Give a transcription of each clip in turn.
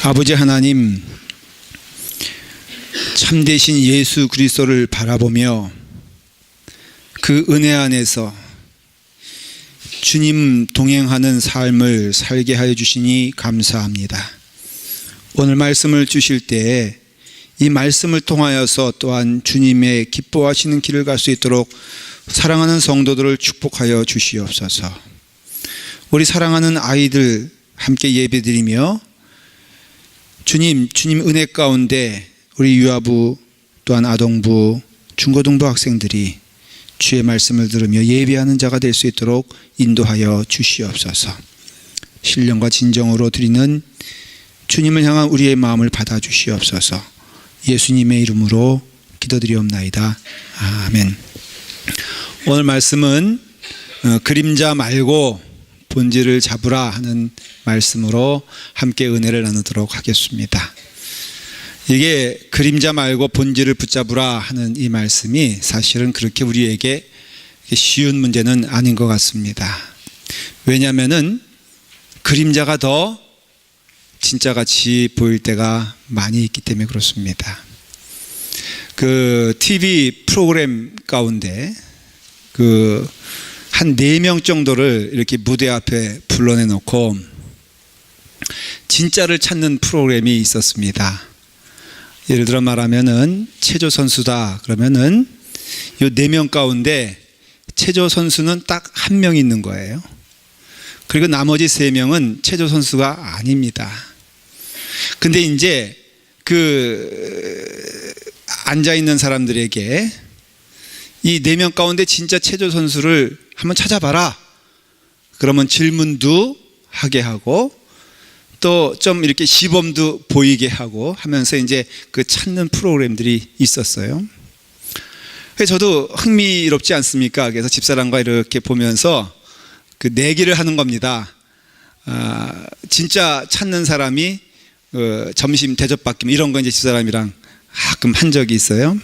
아버지 하나님, 참되신 예수 그리스도를 바라보며 그 은혜 안에서 주님 동행하는 삶을 살게 하여 주시니 감사합니다. 오늘 말씀을 주실 때 이 말씀을 통하여서 또한 주님의 기뻐하시는 길을 갈 수 있도록 사랑하는 성도들을 축복하여 주시옵소서. 우리 사랑하는 아이들 함께 예배드리며 주님 은혜 가운데 우리 유아부 또한 아동부 중고등부 학생들이 주의 말씀을 들으며 예배하는 자가 될 수 있도록 인도하여 주시옵소서. 신령과 진정으로 드리는 주님을 향한 우리의 마음을 받아 주시옵소서. 예수님의 이름으로 기도드리옵나이다. 아멘. 오늘 말씀은 그림자 말고 본질을 잡으라 하는 말씀으로 함께 은혜를 나누도록 하겠습니다. 이게 그림자 말고 본질을 붙잡으라 하는 이 말씀이 사실은 그렇게 우리에게 쉬운 문제는 아닌 것 같습니다. 왜냐하면은 그림자가 더 진짜같이 보일 때가 많이 있기 때문에 그렇습니다. 그 TV 프로그램 가운데 한 4명 정도를 이렇게 무대 앞에 불러내놓고 진짜를 찾는 프로그램이 있었습니다. 예를 들어 말하면은 체조 선수다 그러면은 이 4명 가운데 체조 선수는 딱 1명 있는 거예요. 그리고 나머지 3명은 체조 선수가 아닙니다. 근데 이제 앉아있는 사람들에게 이 4명 가운데 진짜 체조 선수를 한번 찾아봐라. 그러면 질문도 하게 하고 또 좀 이렇게 시범도 보이게 하고 하면서 이제 그 찾는 프로그램들이 있었어요. 그래서 저도 흥미롭지 않습니까? 그래서 집사람과 이렇게 보면서 그 내기를 하는 겁니다. 진짜 찾는 사람이 점심 대접받기 이런 거 이제 집사람이랑 가끔 한 적이 있어요.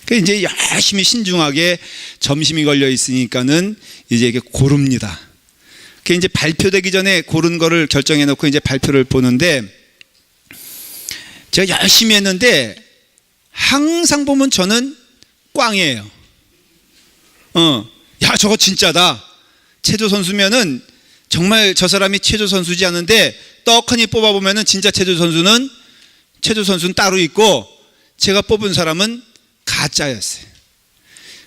그 이제 열심히 신중하게 점심이 걸려 있으니까는 이제 이게 고릅니다. 그 이제 발표되기 전에 고른 거를 결정해 놓고 이제 발표를 보는데 제가 열심히 했는데 항상 보면 저는 꽝이에요. 야, 저거 진짜다. 체조 선수면은 정말 저 사람이 체조 선수지 않은데 떡하니 뽑아보면은 진짜 체조 선수는 따로 있고 제가 뽑은 사람은 가짜였어요.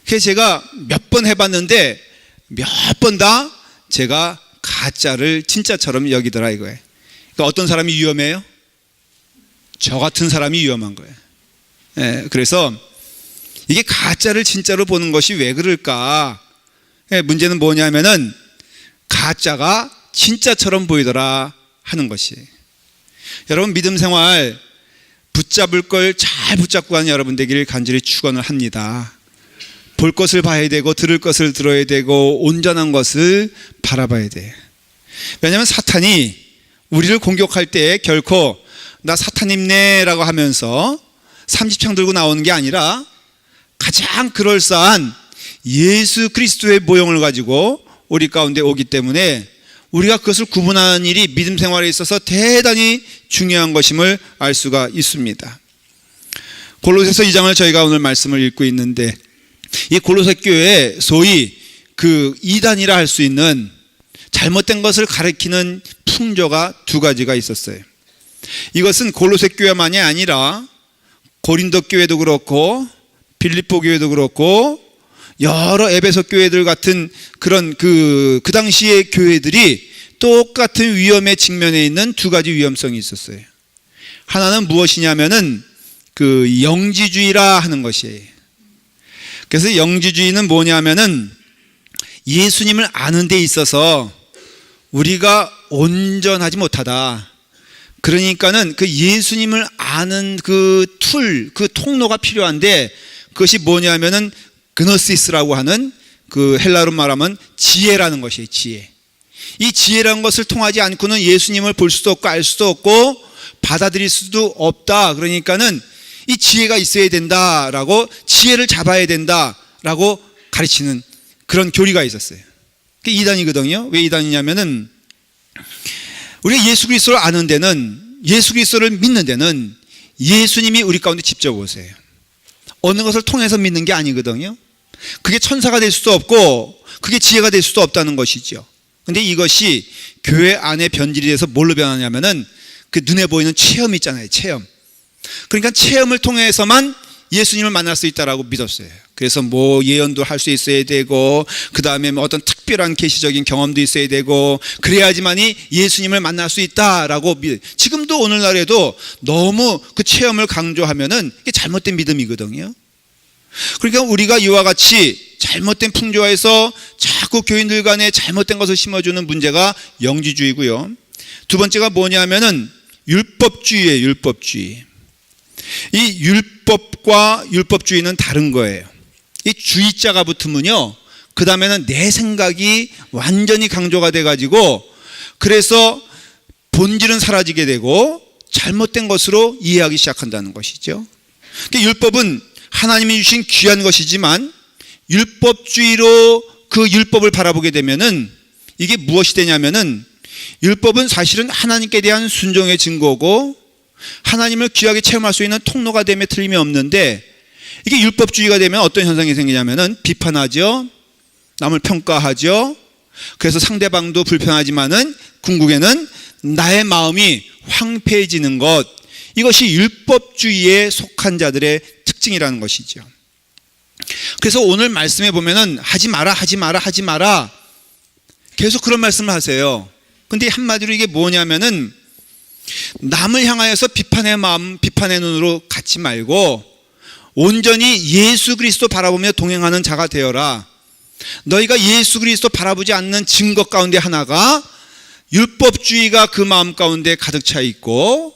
그래서 제가 몇 번 해봤는데 몇 번 다 제가 가짜를 진짜처럼 여기더라 이거예요. 그러니까 어떤 사람이 위험해요? 저 같은 사람이 위험한 거예요. 그래서 이게 가짜를 진짜로 보는 것이 왜 그럴까? 문제는 뭐냐면은 가짜가 진짜처럼 보이더라 하는 것이. 여러분 믿음 생활 붙잡을 걸 잘 붙잡고 가는 여러분 되기를 간절히 축원을 합니다. 볼 것을 봐야 되고 들을 것을 들어야 되고 온전한 것을 바라봐야 돼. 왜냐하면 사탄이 우리를 공격할 때 결코 나 사탄 입네라고 하면서 삼지창 들고 나오는 게 아니라 가장 그럴싸한 예수 그리스도의 모형을 가지고 우리 가운데 오기 때문에 우리가 그것을 구분하는 일이 믿음 생활에 있어서 대단히 중요한 것임을 알 수가 있습니다. 골로새서 2장을 저희가 오늘 말씀을 읽고 있는데 이 골로새 교회에 소위 그 이단이라 할 수 있는 잘못된 것을 가리키는 풍조가 2가지가 있었어요. 이것은 골로새 교회만이 아니라 고린도 교회도 그렇고 빌립보 교회도 그렇고 여러 에베소 교회들 같은 그런 그 당시의 교회들이 똑같은 위험에 직면해 있는 2가지 위험성이 있었어요. 하나는 무엇이냐면은 그 영지주의라 하는 것이에요. 그래서 영지주의는 뭐냐면은 예수님을 아는 데 있어서 우리가 온전하지 못하다. 그러니까는 그 예수님을 아는 그 통로가 필요한데 그것이 뭐냐면은 그노시스라고 하는 그 헬라어로 말하면 지혜라는 것이에요. 지혜. 이 지혜라는 것을 통하지 않고는 예수님을 볼 수도 없고 알 수도 없고 받아들일 수도 없다. 그러니까는 이 지혜가 있어야 된다라고 지혜를 잡아야 된다라고 가르치는 그런 교리가 있었어요. 그게 이단이거든요. 왜 이단이냐면은 우리가 예수 그리스도를 아는 데는 예수 그리스도를 믿는 데는 예수님이 우리 가운데 직접 오세요. 어느 것을 통해서 믿는 게 아니거든요. 그게 천사가 될 수도 없고 그게 지혜가 될 수도 없다는 것이죠. 근데 이것이 교회 안에 변질이 돼서 뭘로 변하냐면은 그 눈에 보이는 체험이 있잖아요. 체험. 그러니까 체험을 통해서만 예수님을 만날 수 있다라고 믿었어요. 그래서 뭐 예언도 할 수 있어야 되고 그 다음에 뭐 어떤 특별한 계시적인 경험도 있어야 되고 그래야지만이 예수님을 만날 수 있다라고 지금도 오늘날에도 너무 그 체험을 강조하면은 이게 잘못된 믿음이거든요. 그러니까 우리가 이와 같이 잘못된 풍조화에서 자꾸 교인들 간에 잘못된 것을 심어주는 문제가 영지주의고요. 두 번째가 뭐냐면은 율법주의예요. 율법주의. 이 율법과 율법주의는 다른 거예요. 이 주의자가 붙으면요, 그 다음에는 내 생각이 완전히 강조가 돼가지고 그래서 본질은 사라지게 되고 잘못된 것으로 이해하기 시작한다는 것이죠. 그러니까 율법은 하나님이 주신 귀한 것이지만 율법주의로 그 율법을 바라보게 되면은 이게 무엇이 되냐면은 율법은 사실은 하나님께 대한 순종의 증거고 하나님을 귀하게 체험할 수 있는 통로가 됨에 틀림이 없는데 이게 율법주의가 되면 어떤 현상이 생기냐면은 비판하죠. 남을 평가하죠. 그래서 상대방도 불편하지만은 궁극에는 나의 마음이 황폐해지는 것. 이것이 율법주의에 속한 자들의 특징이라는 것이죠. 그래서 오늘 말씀에 보면은 하지 마라, 하지 마라, 하지 마라. 계속 그런 말씀을 하세요. 근데 한마디로 이게 뭐냐면은 남을 향하여서 비판의 마음, 비판의 눈으로 갖지 말고 온전히 예수 그리스도 바라보며 동행하는 자가 되어라. 너희가 예수 그리스도 바라보지 않는 증거 가운데 하나가 율법주의가 그 마음 가운데 가득 차 있고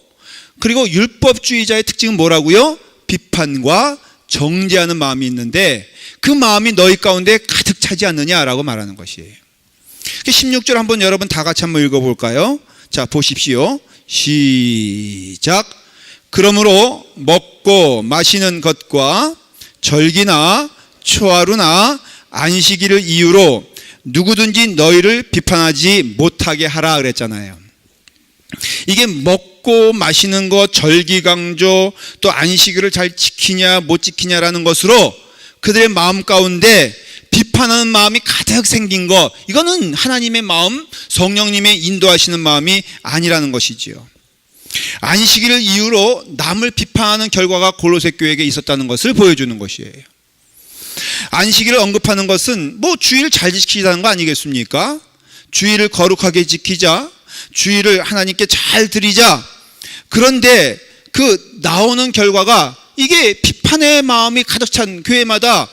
그리고 율법주의자의 특징은 뭐라고요? 비판과 정죄하는 마음이 있는데 그 마음이 너희 가운데 가득 차지 않느냐라고 말하는 것이에요. 16절 한번 여러분 다 같이 한번 읽어볼까요? 자, 보십시오. 시작. 그러므로 먹고 마시는 것과 절기나 초하루나 안식일을 이유로 누구든지 너희를 비판하지 못하게 하라 그랬잖아요. 이게 먹고 마시는 것, 절기 강조, 또 안식일을 잘 지키냐 못 지키냐라는 것으로 그들의 마음 가운데 비판하는 마음이 가득 생긴 것, 이거는 하나님의 마음, 성령님의 인도하시는 마음이 아니라는 것이지요. 안식일을 이유로 남을 비판하는 결과가 골로새 교회에게 있었다는 것을 보여주는 것이에요. 안식일을 언급하는 것은 뭐 주일을 잘 지키자는 거 아니겠습니까? 주일을 거룩하게 지키자, 주일을 하나님께 잘 드리자. 그런데 그 나오는 결과가 이게 비판의 마음이 가득 찬 교회마다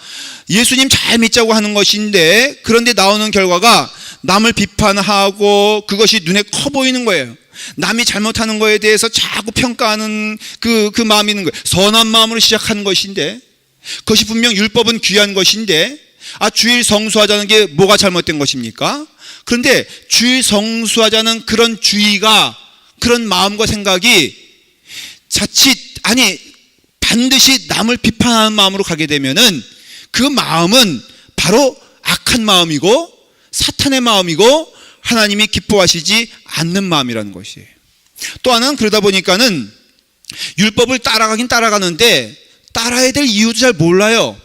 예수님 잘 믿자고 하는 것인데 그런데 나오는 결과가 남을 비판하고 그것이 눈에 커 보이는 거예요. 남이 잘못하는 거에 대해서 자꾸 평가하는 그 마음이 있는 거예요. 선한 마음으로 시작한 것인데 그것이 분명 율법은 귀한 것인데 주일 성수하자는 게 뭐가 잘못된 것입니까? 그런데 주일 성수하자는 그런 주의가 그런 마음과 생각이 자칫 반드시 남을 비판하는 마음으로 가게 되면은 그 마음은 바로 악한 마음이고 사탄의 마음이고 하나님이 기뻐하시지 않는 마음이라는 것이에요. 또 하나는 그러다 보니까는 율법을 따라가긴 따라가는데 따라야 될 이유도 잘 몰라요.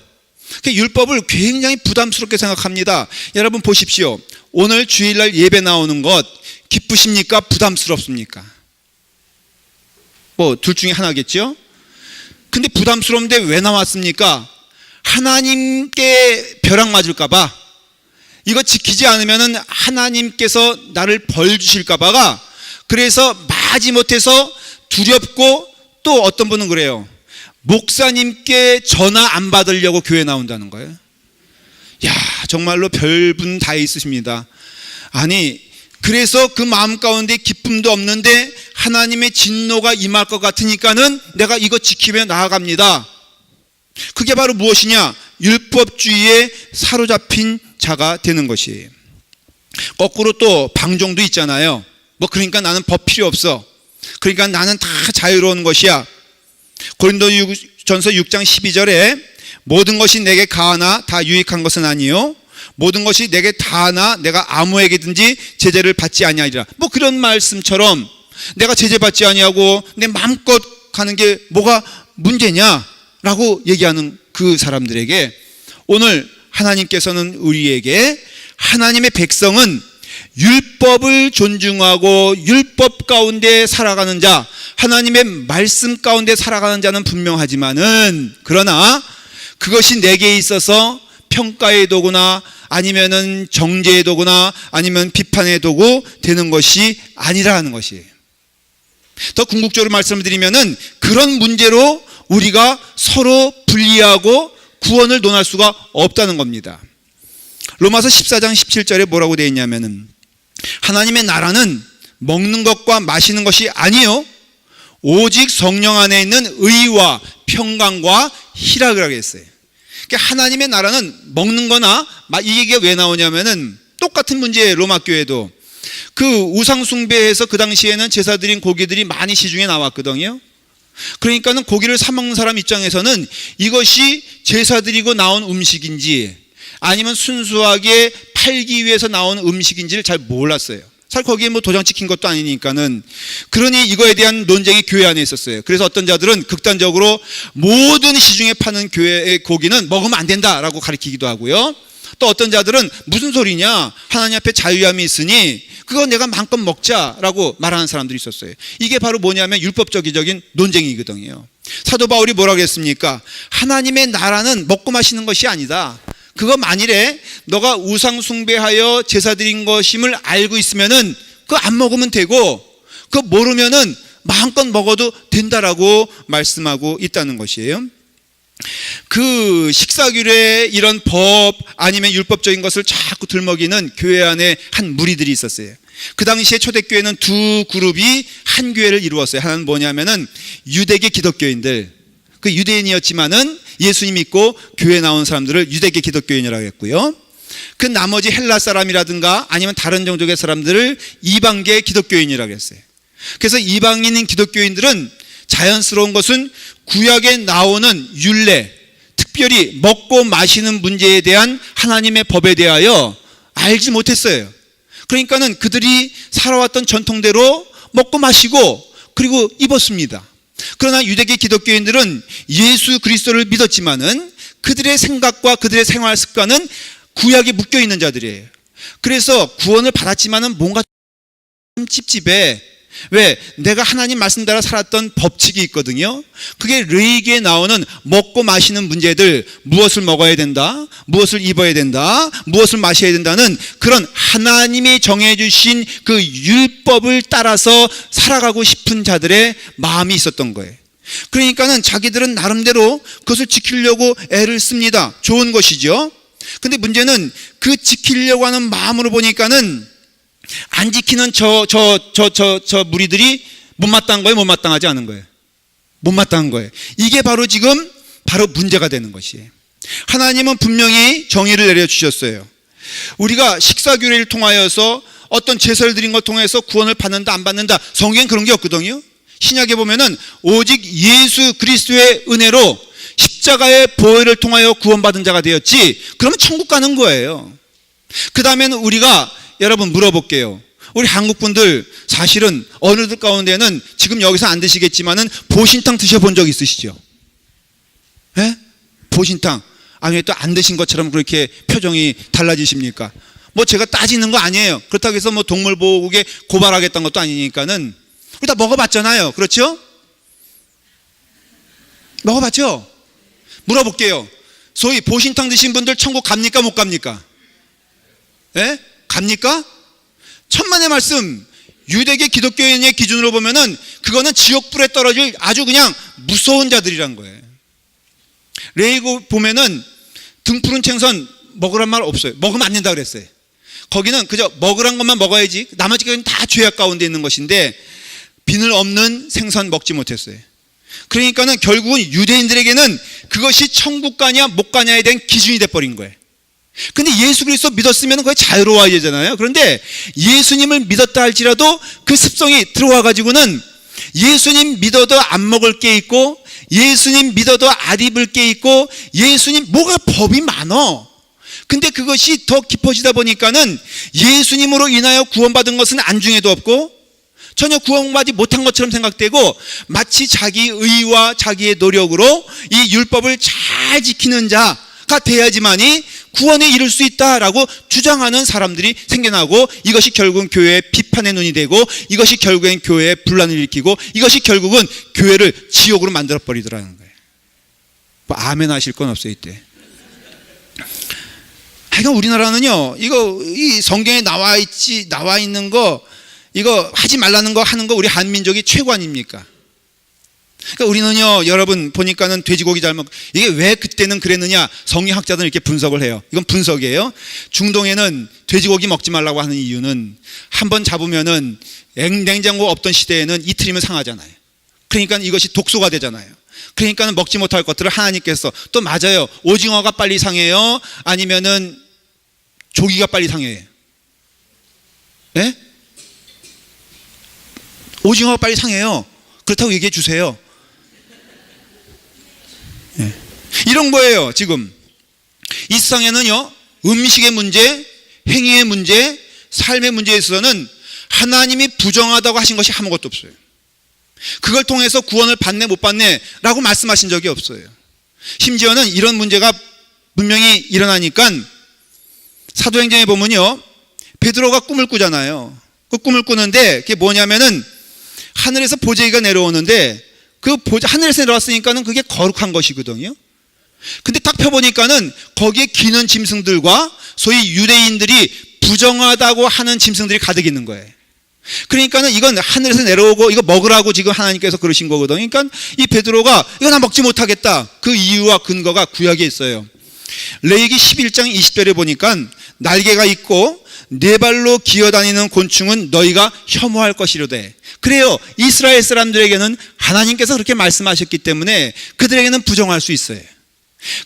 율법을 굉장히 부담스럽게 생각합니다. 여러분 보십시오. 오늘 주일날 예배 나오는 것 기쁘십니까? 부담스럽습니까? 뭐 둘 중에 하나겠죠? 근데 부담스러운데 왜 나왔습니까? 하나님께 벼락 맞을까봐, 이거 지키지 않으면 하나님께서 나를 벌 주실까봐가 그래서 마지못해서 두렵고 또 어떤 분은 그래요. 목사님께 전화 안 받으려고 교회 나온다는 거예요. 야, 정말로 별분 다 있으십니다. 그래서 그 마음 가운데 기쁨도 없는데 하나님의 진노가 임할 것 같으니까는 내가 이거 지키며 나아갑니다. 그게 바로 무엇이냐? 율법주의에 사로잡힌 자가 되는 것이에요. 거꾸로 또 방종도 있잖아요. 그러니까 나는 법 필요 없어. 그러니까 나는 다 자유로운 것이야. 고린도전서 6장 12절에 모든 것이 내게 가하나 다 유익한 것은 아니요 모든 것이 내게 다하나 내가 아무에게든지 제재를 받지 아니하리라. 그런 말씀처럼 내가 제재받지 아니하고 내 마음껏 가는 게 뭐가 문제냐라고 얘기하는 그 사람들에게 오늘 하나님께서는 우리에게 하나님의 백성은 율법을 존중하고 율법 가운데 살아가는 자, 하나님의 말씀 가운데 살아가는 자는 분명하지만은 그러나 그것이 내게 있어서 평가의 도구나 아니면은 정죄의 도구나 아니면 비판의 도구 되는 것이 아니라는 것이에요. 더 궁극적으로 말씀을 드리면은 그런 문제로 우리가 서로 분리하고 구원을 논할 수가 없다는 겁니다. 로마서 14장 17절에 뭐라고 되어 있냐면은 하나님의 나라는 먹는 것과 마시는 것이 아니요 오직 성령 안에 있는 의와 평강과 희락이라고 했어요. 그러니까 하나님의 나라는 먹는 거나 이 얘기가 왜 나오냐면은 똑같은 문제예요. 로마 교회도 그 우상 숭배에서 그 당시에는 제사 드린 고기들이 많이 시중에 나왔거든요. 그러니까는 고기를 사 먹는 사람 입장에서는 이것이 제사 드리고 나온 음식인지 아니면 순수하게 팔기 위해서 나온 음식인지를 잘 몰랐어요. 사실 거기에 뭐 도장 찍힌 것도 아니니까는. 그러니 이거에 대한 논쟁이 교회 안에 있었어요. 그래서 어떤 자들은 극단적으로 모든 시중에 파는 교회의 고기는 먹으면 안 된다라고 가르치기도 하고요. 또 어떤 자들은 무슨 소리냐, 하나님 앞에 자유함이 있으니 그거 내가 마음껏 먹자라고 말하는 사람들이 있었어요. 이게 바로 뭐냐면 율법적인 논쟁이거든요. 사도 바울이 뭐라고 했습니까? 하나님의 나라는 먹고 마시는 것이 아니다. 그거 만일에 너가 우상 숭배하여 제사 드린 것임을 알고 있으면은 그거 안 먹으면 되고 그거 모르면은 마음껏 먹어도 된다라고 말씀하고 있다는 것이에요. 그 식사규례 이런 법 아니면 율법적인 것을 자꾸 들먹이는 교회 안에 한 무리들이 있었어요. 그 당시에 초대교회는 두 그룹이 한 교회를 이루었어요. 하나는 뭐냐면은 유대계 기독교인들, 그 유대인이었지만은 예수님 믿고 교회 나온 사람들을 유대계 기독교인이라고 했고요. 그 나머지 헬라 사람이라든가 아니면 다른 종족의 사람들을 이방계 기독교인이라고 했어요. 그래서 이방인인 기독교인들은 자연스러운 것은 구약에 나오는 율례, 특별히 먹고 마시는 문제에 대한 하나님의 법에 대하여 알지 못했어요. 그러니까는 그들이 살아왔던 전통대로 먹고 마시고 그리고 입었습니다. 그러나 유대계 기독교인들은 예수 그리스도를 믿었지만은 그들의 생각과 그들의 생활 습관은 구약에 묶여 있는 자들이에요. 그래서 구원을 받았지만은 뭔가 좀 찝찝해. 왜? 내가 하나님 말씀 따라 살았던 법칙이 있거든요. 그게 레위기에 나오는 먹고 마시는 문제들, 무엇을 먹어야 된다, 무엇을 입어야 된다, 무엇을 마셔야 된다는 그런 하나님이 정해주신 그 율법을 따라서 살아가고 싶은 자들의 마음이 있었던 거예요. 그러니까는 자기들은 나름대로 그것을 지키려고 애를 씁니다. 좋은 것이죠. 근데 문제는 그 지키려고 하는 마음으로 보니까는 안 지키는 저 무리들이 못마땅한 거예요? 못마땅하지 않은 거예요? 못마땅한 거예요. 이게 바로 지금 바로 문제가 되는 것이에요. 하나님은 분명히 정의를 내려주셨어요. 우리가 식사규례를 통하여서 어떤 제사를 드린 것 통해서 구원을 받는다 안 받는다, 성경엔 그런 게 없거든요. 신약에 보면은 오직 예수 그리스도의 은혜로 십자가의 보혈을 통하여 구원받은 자가 되었지, 그러면 천국 가는 거예요. 그 다음에는 우리가 여러분 물어볼게요. 우리 한국 분들 사실은 어느들 가운데는 지금 여기서 안 드시겠지만은 보신탕 드셔본 적 있으시죠? 예? 보신탕. 아니 왜 또 안 드신 것처럼 그렇게 표정이 달라지십니까? 뭐 제가 따지는 거 아니에요. 그렇다고 해서 뭐 동물보호국에 고발하겠다는 것도 아니니까는 우리 다 먹어봤잖아요. 그렇죠? 먹어봤죠? 물어볼게요. 소위 보신탕 드신 분들 천국 갑니까 못 갑니까? 예? 갑니까? 천만의 말씀, 유대계 기독교인의 기준으로 보면은 그거는 지옥불에 떨어질 아주 그냥 무서운 자들이란 거예요. 레위기 보면은 등푸른 생선 먹으란 말 없어요. 먹으면 안 된다 그랬어요. 거기는 그저 먹으란 것만 먹어야지, 나머지 건 다 죄악 가운데 있는 것인데 비늘 없는 생선 먹지 못했어요. 그러니까는 결국은 유대인들에게는 그것이 천국 가냐 못 가냐에 대한 기준이 돼버린 거예요. 근데 예수 그리스도 믿었으면 그게 자유로워야 되잖아요. 그런데 예수님을 믿었다 할지라도 그 습성이 들어와 가지고는 예수님 믿어도 안 먹을 게 있고, 예수님 믿어도 안 입을 게 있고, 예수님 뭐가 법이 많어. 근데 그것이 더 깊어지다 보니까는 예수님으로 인하여 구원받은 것은 안중에도 없고, 전혀 구원받지 못한 것처럼 생각되고 마치 자기 의와 자기의 노력으로 이 율법을 잘 지키는 자가 돼야지만이 구원에 이를 수 있다라고 주장하는 사람들이 생겨나고, 이것이 결국은 교회의 비판의 눈이 되고, 이것이 결국엔 교회의 분란을 일으키고, 이것이 결국은 교회를 지옥으로 만들어버리더라는 거예요. 뭐 아멘 하실 건 없어요 이때. 하여간 우리나라는요, 이 성경에 나와 있는 거, 이거 하지 말라는 거 하는 거 우리 한민족이 최고 아닙니까? 그러니까 우리는요, 여러분 보니까는 돼지고기 잘 먹고, 이게 왜 그때는 그랬느냐, 성경학자들은 이렇게 분석을 해요. 이건 분석이에요. 중동에는 돼지고기 먹지 말라고 하는 이유는, 한번 잡으면은 냉장고 없던 시대에는 이틀이면 상하잖아요. 그러니까 이것이 독소가 되잖아요. 그러니까 먹지 못할 것들을 하나님께서, 또 맞아요, 오징어가 빨리 상해요, 아니면은 조기가 빨리 상해요? 예? 오징어가 빨리 상해요. 그렇다고 얘기해 주세요. 예. 이런 거예요. 지금 이 세상에는요, 음식의 문제, 행위의 문제, 삶의 문제에 있어서는 하나님이 부정하다고 하신 것이 아무것도 없어요. 그걸 통해서 구원을 받네 못 받네 라고 말씀하신 적이 없어요. 심지어는 이런 문제가 분명히 일어나니까 사도행전에 보면요, 베드로가 꿈을 꾸잖아요. 그 꿈을 꾸는데 그게 뭐냐면은 하늘에서 보재기가 내려오는데, 그 하늘에서 내려왔으니까는 그게 거룩한 것이거든요. 근데 딱 펴보니까는 거기에 기는 짐승들과 소위 유대인들이 부정하다고 하는 짐승들이 가득 있는 거예요. 그러니까는 이건 하늘에서 내려오고 이거 먹으라고 지금 하나님께서 그러신 거거든요. 그러니까 이 베드로가 이거 나 먹지 못하겠다, 그 이유와 근거가 구약에 있어요. 레위기 11장 20절에 보니까 날개가 있고 네 발로 기어다니는 곤충은 너희가 혐오할 것이로되. 그래요, 이스라엘 사람들에게는 하나님께서 그렇게 말씀하셨기 때문에 그들에게는 부정할 수 있어요.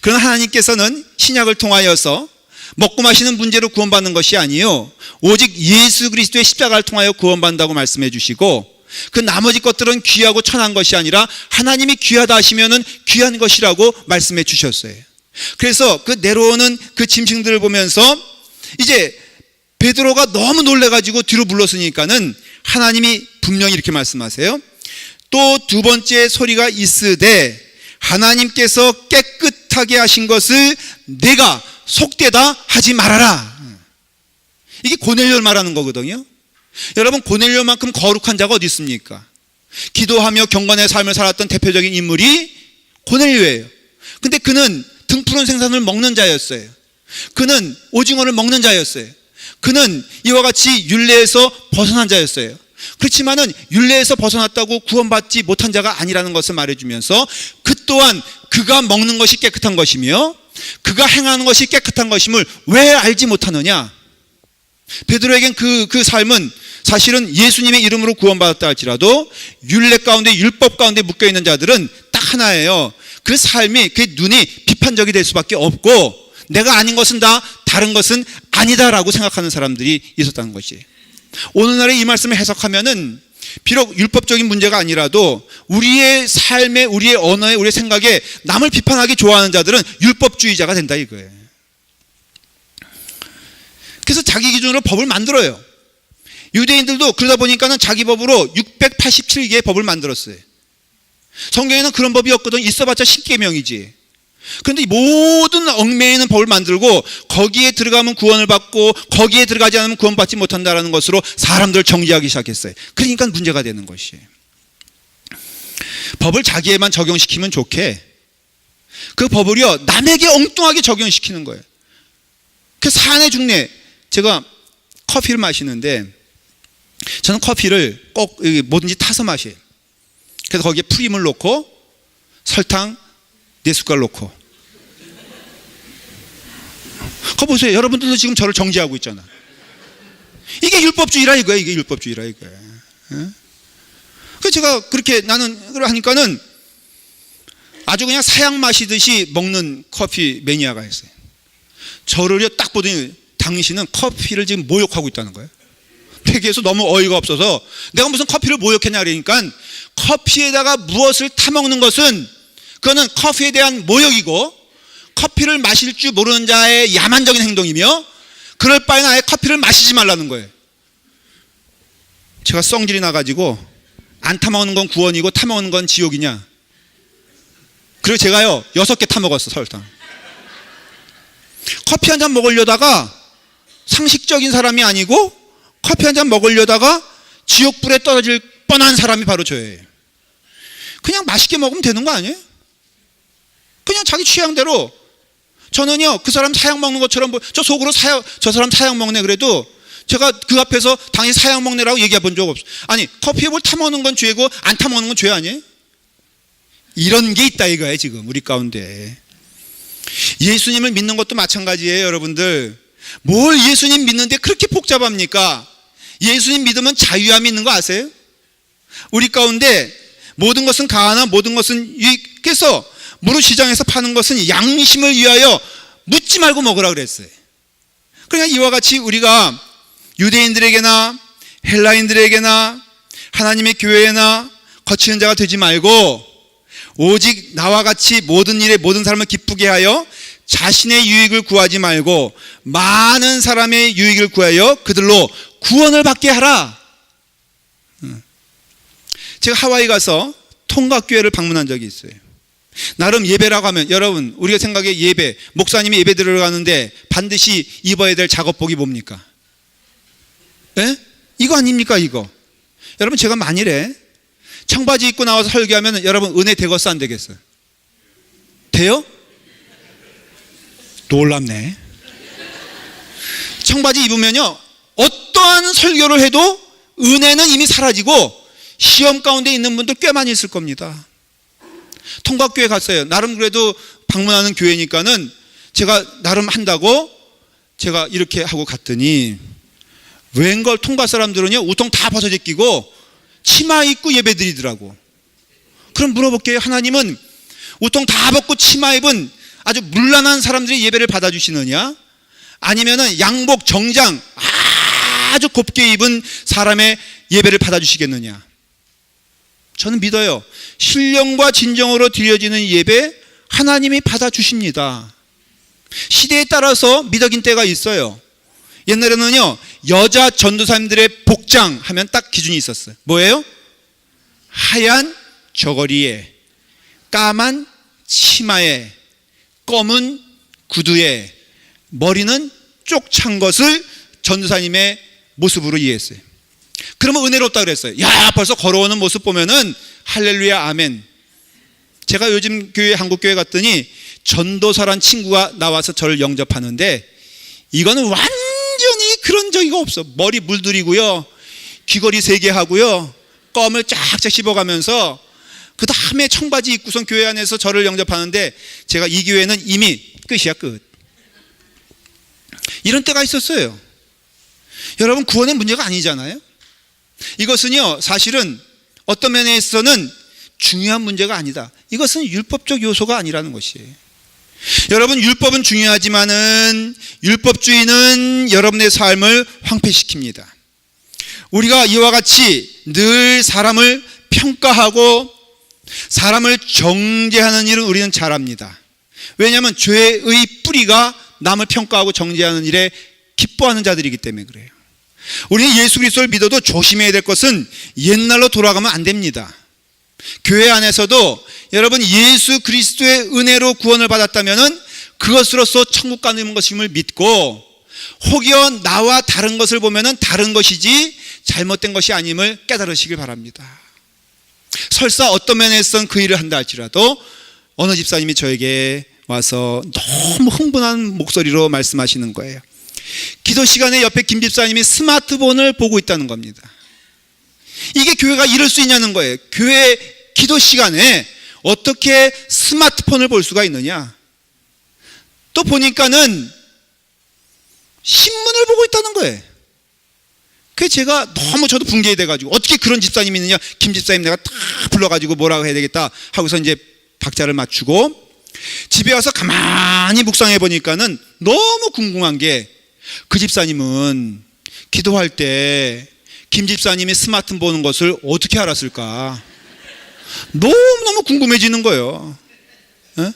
그러나 하나님께서는 신약을 통하여서 먹고 마시는 문제로 구원받는 것이 아니요, 오직 예수 그리스도의 십자가를 통하여 구원받는다고 말씀해 주시고, 그 나머지 것들은 귀하고 천한 것이 아니라 하나님이 귀하다 하시면은 귀한 것이라고 말씀해 주셨어요. 그래서 그 내려오는 그 짐승들을 보면서 이제 베드로가 너무 놀래가지고 뒤로 물렀으니까는 하나님이 분명히 이렇게 말씀하세요. 또 두 번째 소리가 있으되 하나님께서 깨끗하게 하신 것을 내가 속되다 하지 말아라. 이게 고넬료를 말하는 거거든요. 여러분, 고넬료만큼 거룩한 자가 어디 있습니까? 기도하며 경건의 삶을 살았던 대표적인 인물이 고넬료예요. 근데 그는 등푸른 생선을 먹는 자였어요. 그는 오징어를 먹는 자였어요. 그는 이와 같이 율례에서 벗어난 자였어요. 그렇지만은 율례에서 벗어났다고 구원받지 못한 자가 아니라는 것을 말해주면서, 그 또한 그가 먹는 것이 깨끗한 것이며 그가 행하는 것이 깨끗한 것임을 왜 알지 못하느냐. 베드로에겐 그 삶은 사실은 예수님의 이름으로 구원받았다 할지라도 율례 가운데, 율법 가운데 묶여있는 자들은 딱 하나예요. 그 삶이, 그 눈이 비판적이 될 수밖에 없고, 내가 아닌 것은 다, 다른 것은 아니다라고 생각하는 사람들이 있었다는 것이. 오늘날의 이 말씀을 해석하면은 비록 율법적인 문제가 아니라도 우리의 삶에, 우리의 언어에, 우리의 생각에 남을 비판하기 좋아하는 자들은 율법주의자가 된다 이거예요. 그래서 자기 기준으로 법을 만들어요. 유대인들도 그러다 보니까는 자기 법으로 687개의 법을 만들었어요. 성경에는 그런 법이 없거든. 있어봤자 10계명이지. 그런데 모든 얽매이는 법을 만들고 거기에 들어가면 구원을 받고 거기에 들어가지 않으면 구원받지 못한다는 것으로 사람들을 정죄하기 시작했어요. 그러니까 문제가 되는 것이에요. 법을 자기에만 적용시키면 좋게, 그 법을요 남에게 엉뚱하게 적용시키는 거예요. 그 사내 중내, 제가 커피를 마시는데 저는 커피를 꼭 뭐든지 타서 마셔요. 그래서 거기에 프림을 넣고 설탕 4숟갈 넣고. 그거 보세요. 여러분들도 지금 저를 정죄하고 있잖아. 이게 율법주의라 이거야. 이게 율법주의라 이거야. 그래서 제가 그렇게 나는 하니까는 아주 그냥 사양 마시듯이 먹는 커피 매니아가 있어요. 저를요 딱 보더니 당신은 커피를 지금 모욕하고 있다는 거예요. 회개해서 너무 어이가 없어서 내가 무슨 커피를 모욕했냐 그러니까, 커피에다가 무엇을 타먹는 것은 그거는 커피에 대한 모욕이고 커피를 마실 줄 모르는 자의 야만적인 행동이며, 그럴 바에는 아예 커피를 마시지 말라는 거예요. 제가 성질이 나가지고 안 타먹는 건 구원이고 타먹는 건 지옥이냐. 그리고 제가요 6개 타먹었어. 설탕. 커피 한 잔 먹으려다가 상식적인 사람이 아니고 커피 한 잔 먹으려다가 지옥불에 떨어질 뻔한 사람이 바로 저예요. 그냥 맛있게 먹으면 되는 거 아니에요? 그냥 자기 취향대로. 저는요 그 사람 사약 먹는 것처럼 저 속으로 저 사람 사약 먹네 그래도 제가 그 앞에서 당연히 사약 먹네라고 얘기해 본 적 없어요. 아니 커피에 뭘 타먹는 건 죄고 안 타먹는 건 죄 아니에요? 이런 게 있다 이거예요 지금 우리 가운데. 예수님을 믿는 것도 마찬가지예요 여러분들. 뭘 예수님 믿는데 그렇게 복잡합니까? 예수님 믿으면 자유함이 있는 거 아세요? 우리 가운데 모든 것은 가하나 모든 것은 유익해서 무릇 시장에서 파는 것은 양심을 위하여 묻지 말고 먹으라 그랬어요. 그러니까 이와 같이 우리가 유대인들에게나 헬라인들에게나 하나님의 교회나 거치는 자가 되지 말고 오직 나와 같이 모든 일에 모든 사람을 기쁘게 하여 자신의 유익을 구하지 말고 많은 사람의 유익을 구하여 그들로 구원을 받게 하라. 제가 하와이 가서 통각교회를 방문한 적이 있어요. 나름 예배라고 하면 여러분 우리가 생각해 예배 목사님이 예배 들어가는데 반드시 입어야 될 작업복이 뭡니까? 예? 이거 아닙니까 이거? 여러분 제가 만일에 청바지 입고 나와서 설교하면 여러분 은혜 되겠어 안 되겠어? 돼요? 놀랍네. 청바지 입으면요 어떠한 설교를 해도 은혜는 이미 사라지고 시험 가운데 있는 분들 꽤 많이 있을 겁니다. 통각교회 갔어요. 나름 그래도 방문하는 교회니까는 제가 나름 한다고 제가 이렇게 하고 갔더니 웬걸 통각 사람들은요 우통 다 벗어 제끼고 치마 입고 예배 드리더라고. 그럼 물어볼게요. 하나님은 우통 다 벗고 치마 입은 아주 문란한 사람들이 예배를 받아주시느냐? 아니면은 양복 정장 아주 곱게 입은 사람의 예배를 받아주시겠느냐? 저는 믿어요. 신령과 진정으로 드려지는 예배 하나님이 받아주십니다. 시대에 따라서 미덕인 때가 있어요. 옛날에는요 여자 전도사님들의 복장 하면 딱 기준이 있었어요. 뭐예요? 하얀 저고리에 까만 치마에 검은 구두에 머리는 쪽 찬 것을 전도사님의 모습으로 이해했어요. 그러면 은혜롭다 그랬어요. 야 벌써 걸어오는 모습 보면은 할렐루야 아멘. 제가 요즘 교회 한국교회 갔더니 전도사란 친구가 나와서 저를 영접하는데 이거는 완전히 그런 적이 없어. 머리 물들이고요 귀걸이 3개 하고요 껌을 쫙쫙 씹어가면서 그 다음에 청바지 입고선 교회 안에서 저를 영접하는데 제가 이 교회는 이미 끝이야 끝. 이런 때가 있었어요. 여러분 구원의 문제가 아니잖아요. 이것은요 사실은 어떤 면에 있어서는 중요한 문제가 아니다. 이것은 율법적 요소가 아니라는 것이에요. 여러분 율법은 중요하지만은 율법주의는 여러분의 삶을 황폐시킵니다. 우리가 이와 같이 늘 사람을 평가하고 사람을 정죄하는 일은 우리는 잘합니다. 왜냐하면 죄의 뿌리가 남을 평가하고 정죄하는 일에 기뻐하는 자들이기 때문에 그래요. 우리는 예수 그리스도를 믿어도 조심해야 될 것은 옛날로 돌아가면 안 됩니다. 교회 안에서도 여러분 예수 그리스도의 은혜로 구원을 받았다면 그것으로서 천국 가는 것임을 믿고 혹여 나와 다른 것을 보면 다른 것이지 잘못된 것이 아님을 깨달으시길 바랍니다. 설사 어떤 면에서는 그 일을 한다 할지라도 어느 집사님이 저에게 와서 너무 흥분한 목소리로 말씀하시는 거예요. 기도 시간에 옆에 김 집사님이 스마트폰을 보고 있다는 겁니다. 이게 교회가 이럴 수 있냐는 거예요. 교회 기도 시간에 어떻게 스마트폰을 볼 수가 있느냐. 또 보니까는 신문을 보고 있다는 거예요. 그래서 제가 너무 저도 붕괴돼가지고 어떻게 그런 집사님이 있느냐. 김 집사님 내가 딱 불러가지고 뭐라고 해야 되겠다 하고서 이제 박자를 맞추고 집에 와서 가만히 묵상해 보니까는 너무 궁금한 게 그 집사님은 기도할 때 김 집사님이 스마트폰 보는 것을 어떻게 알았을까? 너무너무 궁금해지는 거예요. 에?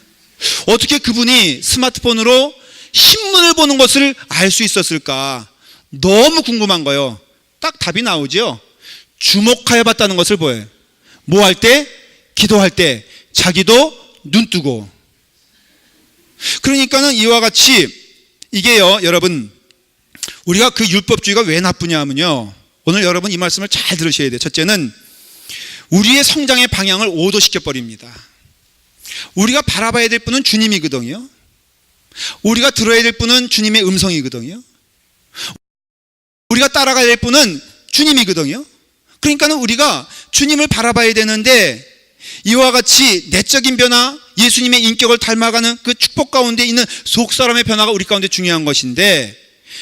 어떻게 그분이 스마트폰으로 신문을 보는 것을 알 수 있었을까? 너무 궁금한 거예요. 딱 답이 나오죠. 주목하여 봤다는 것을 보여요. 뭐 할 때? 기도할 때 자기도 눈 뜨고. 그러니까는 이와 같이 이게요, 여러분, 우리가 그 율법주의가 왜 나쁘냐 하면요, 오늘 여러분 이 말씀을 잘 들으셔야 돼요. 첫째는 우리의 성장의 방향을 오도시켜 버립니다. 우리가 바라봐야 될 분은 주님이거든요. 우리가 들어야 될 분은 주님의 음성이거든요. 우리가 따라가야 될 분은 주님이거든요. 그러니까는 우리가 주님을 바라봐야 되는데, 이와 같이 내적인 변화, 예수님의 인격을 닮아가는 그 축복 가운데 있는 속사람의 변화가 우리 가운데 중요한 것인데,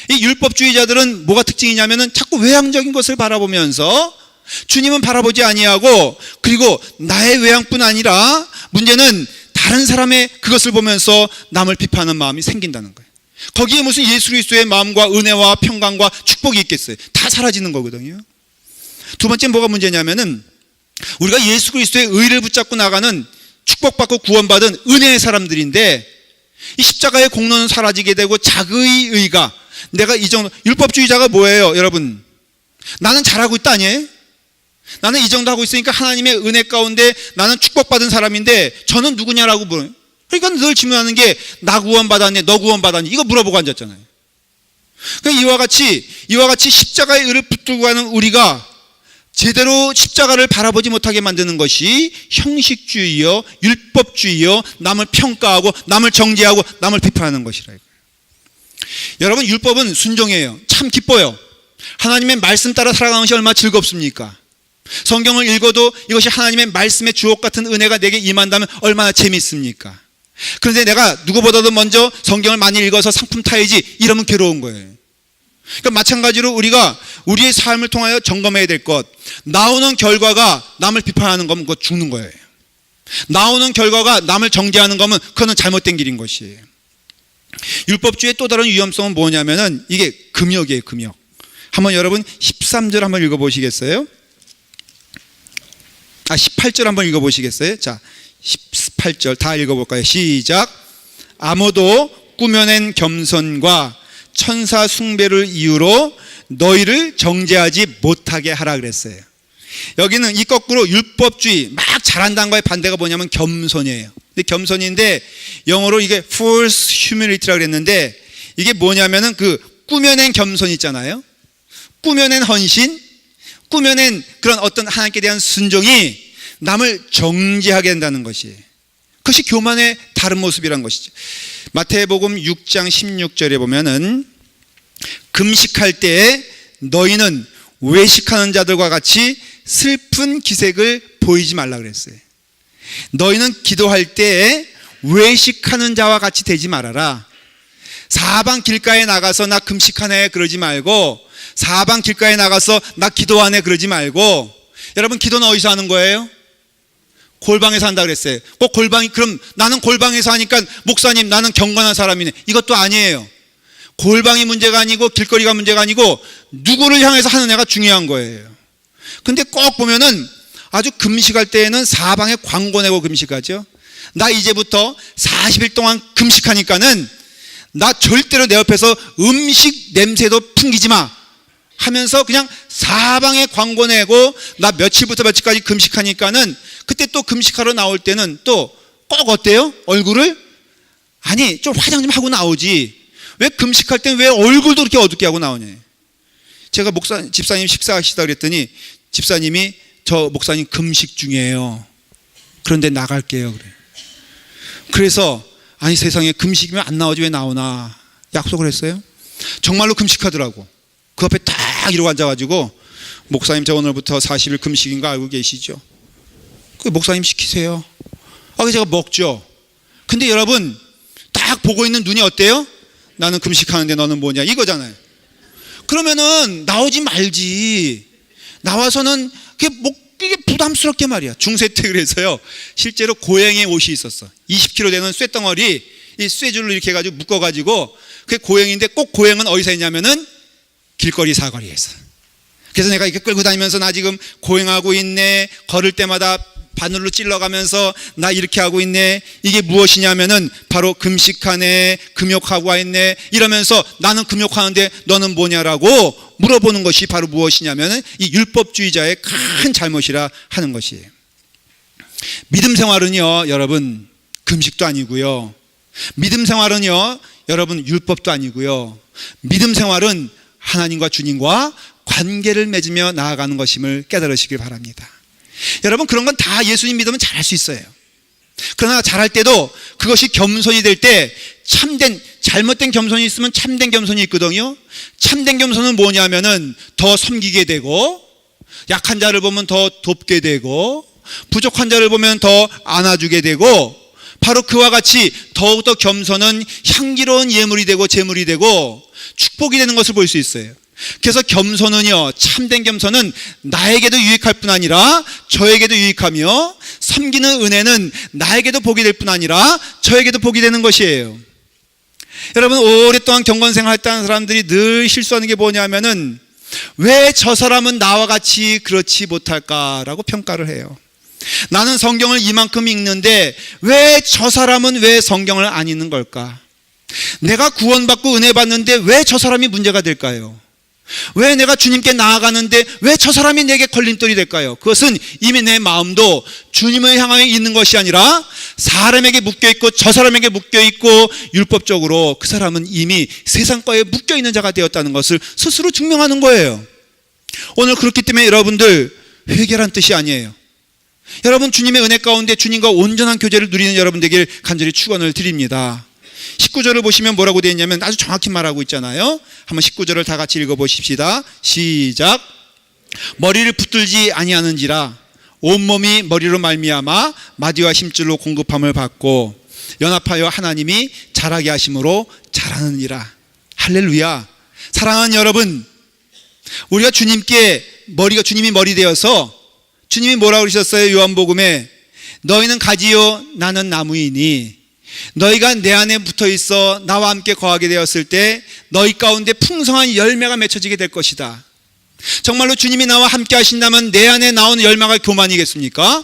이 율법주의자들은 뭐가 특징이냐면은 자꾸 외향적인 것을 바라보면서 주님은 바라보지 아니하고, 그리고 나의 외향뿐 아니라 문제는 다른 사람의 그것을 보면서 남을 비판하는 마음이 생긴다는 거예요. 거기에 무슨 예수 그리스도의 마음과 은혜와 평강과 축복이 있겠어요? 다 사라지는 거거든요. 두 번째 뭐가 문제냐면은 우리가 예수 그리스도의 의를 붙잡고 나가는 축복받고 구원받은 은혜의 사람들인데, 이 십자가의 공로는 사라지게 되고 자기의 의가, 내가 이 정도, 율법주의자가 뭐예요 여러분? 나는 잘하고 있다 아니에요? 나는 이 정도 하고 있으니까 하나님의 은혜 가운데 나는 축복받은 사람인데 저는 누구냐라고 물어요. 그러니까 늘 질문하는 게 나 구원받았니? 너 구원받았니? 이거 물어보고 앉았잖아요. 그러니까 이와 같이 십자가의 의를 붙들고 가는 우리가 제대로 십자가를 바라보지 못하게 만드는 것이 형식주의요, 율법주의요, 남을 평가하고 남을 정죄하고 남을 비판하는 것이라. 여러분, 율법은 순종이에요. 참 기뻐요. 하나님의 말씀 따라 살아가는 것이 얼마나 즐겁습니까? 성경을 읽어도 이것이 하나님의 말씀의 주옥 같은 은혜가 내게 임한다면 얼마나 재미있습니까? 그런데 내가 누구보다도 먼저 성경을 많이 읽어서 상품 타야지, 이러면 괴로운 거예요. 그러니까 마찬가지로 우리가 우리의 삶을 통하여 점검해야 될 것, 나오는 결과가 남을 비판하는 거면 그거 죽는 거예요. 나오는 결과가 남을 정죄하는 거면 그거는 잘못된 길인 것이에요. 율법주의의 또 다른 위험성은 뭐냐면은 이게 금욕이에요, 금욕. 한번 여러분 13절 한번 읽어보시겠어요? 18절 한번 읽어보시겠어요? 자, 18절 다 읽어볼까요? 시작. 아무도 꾸며낸 겸손과 천사 숭배를 이유로 너희를 정죄하지 못하게 하라 그랬어요. 여기는 이 거꾸로 율법주의, 막 잘한다는 거의 반대가 뭐냐면 겸손이에요. 근데 겸손인데 영어로 이게 false humility라고 그랬는데, 이게 뭐냐면은 그 꾸며낸 겸손 있잖아요. 꾸며낸 헌신, 꾸며낸 그런 어떤 하나님께 대한 순종이 남을 정죄하게 된다는 것이에요. 그것이 교만의 다른 모습이란 것이죠. 마태복음 6장 16절에 보면은 금식할 때에 너희는 외식하는 자들과 같이 슬픈 기색을 보이지 말라 그랬어요. 너희는 기도할 때에 외식하는 자와 같이 되지 말아라. 사방 길가에 나가서 나 금식하네 그러지 말고, 사방 길가에 나가서 나 기도하네 그러지 말고, 여러분 기도는 어디서 하는 거예요? 골방에서 한다 그랬어요. 꼭 골방이, 그럼 나는 골방에서 하니까 목사님 나는 경건한 사람이네, 이것도 아니에요. 골방이 문제가 아니고 길거리가 문제가 아니고 누구를 향해서 하는 애가 중요한 거예요. 근데 꼭 보면은 아주 금식할 때에는 사방에 광고 내고 금식하죠. 나 이제부터 40일 동안 금식하니까는 나 절대로 내 옆에서 음식 냄새도 풍기지 마 하면서 그냥 사방에 광고 내고, 나 며칠부터 며칠까지 금식하니까는 그때 또 금식하러 나올 때는 또 꼭 어때요? 얼굴을? 아니 좀 화장 좀 하고 나오지, 왜 금식할 때는 왜 얼굴도 그렇게 어둡게 하고 나오냐. 제가 집사님 식사하시다 그랬더니 집사님이 저 목사님 금식 중이에요, 그런데 나갈게요 그래. 그래서 아니 세상에 금식이면 안 나오지 왜 나오나 약속을 했어요. 정말로 금식하더라고. 그 앞에 딱 이러고 앉아가지고, 목사님 저 오늘부터 40일 금식인 거 알고 계시죠? 그 목사님 시키세요. 그래서 제가 먹죠. 근데 여러분 딱 보고 있는 눈이 어때요? 나는 금식하는데 너는 뭐냐 이거잖아요. 그러면은 나오지 말지. 나와서는 그게 부담스럽게 말이야. 중세 때 그래서요, 실제로 고행의 옷이 있었어. 20kg 되는 쇠덩어리, 이 쇠줄로 이렇게 해가지고 묶어가지고, 그게 고행인데 꼭 고행은 어디서 했냐면은 길거리 사거리에서. 그래서 내가 이렇게 끌고 다니면서 나 지금 고행하고 있네, 걸을 때마다 바늘로 찔러가면서 나 이렇게 하고 있네. 이게 무엇이냐면은 바로 금식하네, 금욕하고 있네 이러면서 나는 금욕하는데 너는 뭐냐라고 물어보는 것이 바로 무엇이냐면은 이 율법주의자의 큰 잘못이라 하는 것이에요. 믿음 생활은요, 여러분 금식도 아니고요. 믿음 생활은요, 여러분 율법도 아니고요. 믿음 생활은 하나님과 주님과 관계를 맺으며 나아가는 것임을 깨달으시길 바랍니다. 여러분 그런 건 다 예수님 믿으면 잘할 수 있어요. 그러나 잘할 때도 그것이 겸손이 될 때 잘못된 겸손이 있으면 참된 겸손이 있거든요. 참된 겸손은 뭐냐면은 더 섬기게 되고, 약한 자를 보면 더 돕게 되고, 부족한 자를 보면 더 안아주게 되고, 바로 그와 같이 더욱더 겸손은 향기로운 예물이 되고 제물이 되고 축복이 되는 것을 볼 수 있어요. 그래서 겸손은요, 참된 겸손은 나에게도 유익할 뿐 아니라 저에게도 유익하며, 섬기는 은혜는 나에게도 복이 될 뿐 아니라 저에게도 복이 되는 것이에요. 여러분 오랫동안 경건생활 했다는 사람들이 늘 실수하는 게 뭐냐면은 왜 저 사람은 나와 같이 그렇지 못할까라고 평가를 해요. 나는 성경을 이만큼 읽는데 왜 저 사람은 왜 성경을 안 읽는 걸까? 내가 구원받고 은혜 받는데 왜 저 사람이 문제가 될까요? 왜 내가 주님께 나아가는데 왜 저 사람이 내게 걸림돌이 될까요? 그것은 이미 내 마음도 주님을 향하여 있는 것이 아니라 사람에게 묶여있고 저 사람에게 묶여있고 율법적으로 그 사람은 이미 세상 거에 묶여있는 자가 되었다는 것을 스스로 증명하는 거예요. 오늘 그렇기 때문에 여러분들 회개란 뜻이 아니에요. 여러분 주님의 은혜 가운데 주님과 온전한 교제를 누리는 여러분 되길 간절히 축원을 드립니다. 19절을 보시면 뭐라고 되어 있냐면 아주 정확히 말하고 있잖아요. 한번 19절을 다 같이 읽어보십시다. 시작. 머리를 붙들지 아니하는지라 온몸이 머리로 말미암아 마디와 힘줄로 공급함을 받고 연합하여 하나님이 자라게 하심으로 자라느니라. 할렐루야. 사랑하는 여러분, 우리가 주님이 머리 되어서 주님이 뭐라고 그러셨어요? 요한복음에 너희는 가지요 나는 나무이니 너희가 내 안에 붙어 있어 나와 함께 거하게 되었을 때 너희 가운데 풍성한 열매가 맺혀지게 될 것이다. 정말로 주님이 나와 함께 하신다면 내 안에 나오는 열매가 교만이겠습니까?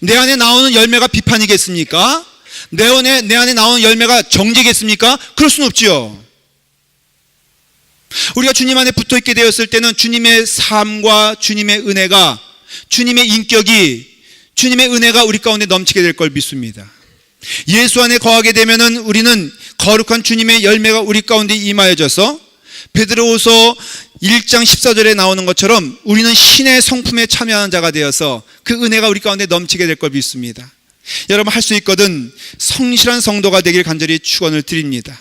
내 안에 나오는 열매가 비판이겠습니까? 내 안에 나오는 열매가 정죄겠습니까? 그럴 수는 없지요. 우리가 주님 안에 붙어 있게 되었을 때는 주님의 삶과 주님의 은혜가, 주님의 인격이, 주님의 은혜가 우리 가운데 넘치게 될 걸 믿습니다. 예수 안에 거하게 되면은 우리는 거룩한 주님의 열매가 우리 가운데 임하여져서 베드로후서 1장 14절에 나오는 것처럼 우리는 신의 성품에 참여하는 자가 되어서 그 은혜가 우리 가운데 넘치게 될 걸 믿습니다. 여러분 할 수 있거든 성실한 성도가 되길 간절히 축원을 드립니다.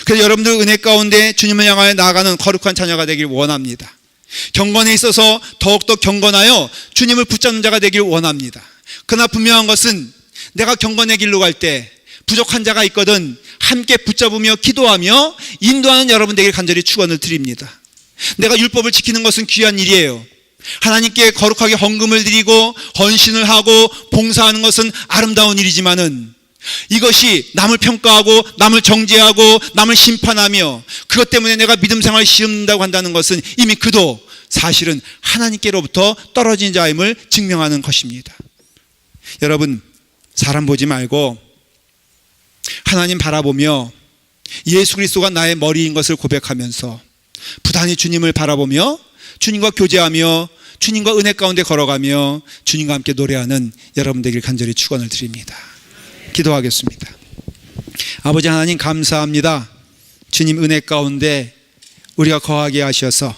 그래서 여러분들 은혜 가운데 주님을 향하여 나아가는 거룩한 자녀가 되길 원합니다. 경건에 있어서 더욱더 경건하여 주님을 붙잡는 자가 되길 원합니다. 그러나 분명한 것은 내가 경건의 길로 갈 때 부족한 자가 있거든 함께 붙잡으며 기도하며 인도하는 여러분 되길 간절히 축원을 드립니다. 내가 율법을 지키는 것은 귀한 일이에요. 하나님께 거룩하게 헌금을 드리고 헌신을 하고 봉사하는 것은 아름다운 일이지만은 이것이 남을 평가하고 남을 정죄하고 남을 심판하며 그것 때문에 내가 믿음 생활을 시험다고 한다는 것은 이미 그도 사실은 하나님께로부터 떨어진 자임을 증명하는 것입니다. 여러분 사람 보지 말고 하나님 바라보며 예수 그리스도가 나의 머리인 것을 고백하면서 부단히 주님을 바라보며 주님과 교제하며 주님과 은혜 가운데 걸어가며 주님과 함께 노래하는 여러분 되길 간절히 축원을 드립니다. 기도하겠습니다. 아버지 하나님 감사합니다. 주님 은혜 가운데 우리가 거하게 하셔서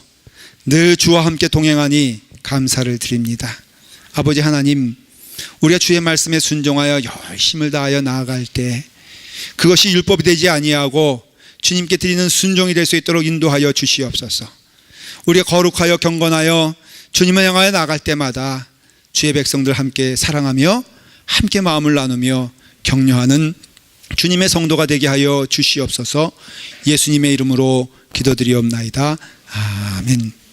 늘 주와 함께 동행하니 감사를 드립니다. 아버지 하나님 우리가 주의 말씀에 순종하여 열심을 다하여 나아갈 때 그것이 율법이 되지 아니하고 주님께 드리는 순종이 될 수 있도록 인도하여 주시옵소서. 우리가 거룩하여 경건하여 주님을 향하여 나아갈 때마다 주의 백성들 함께 사랑하며 함께 마음을 나누며 격려하는 주님의 성도가 되게 하여 주시옵소서. 예수님의 이름으로 기도드리옵나이다. 아멘.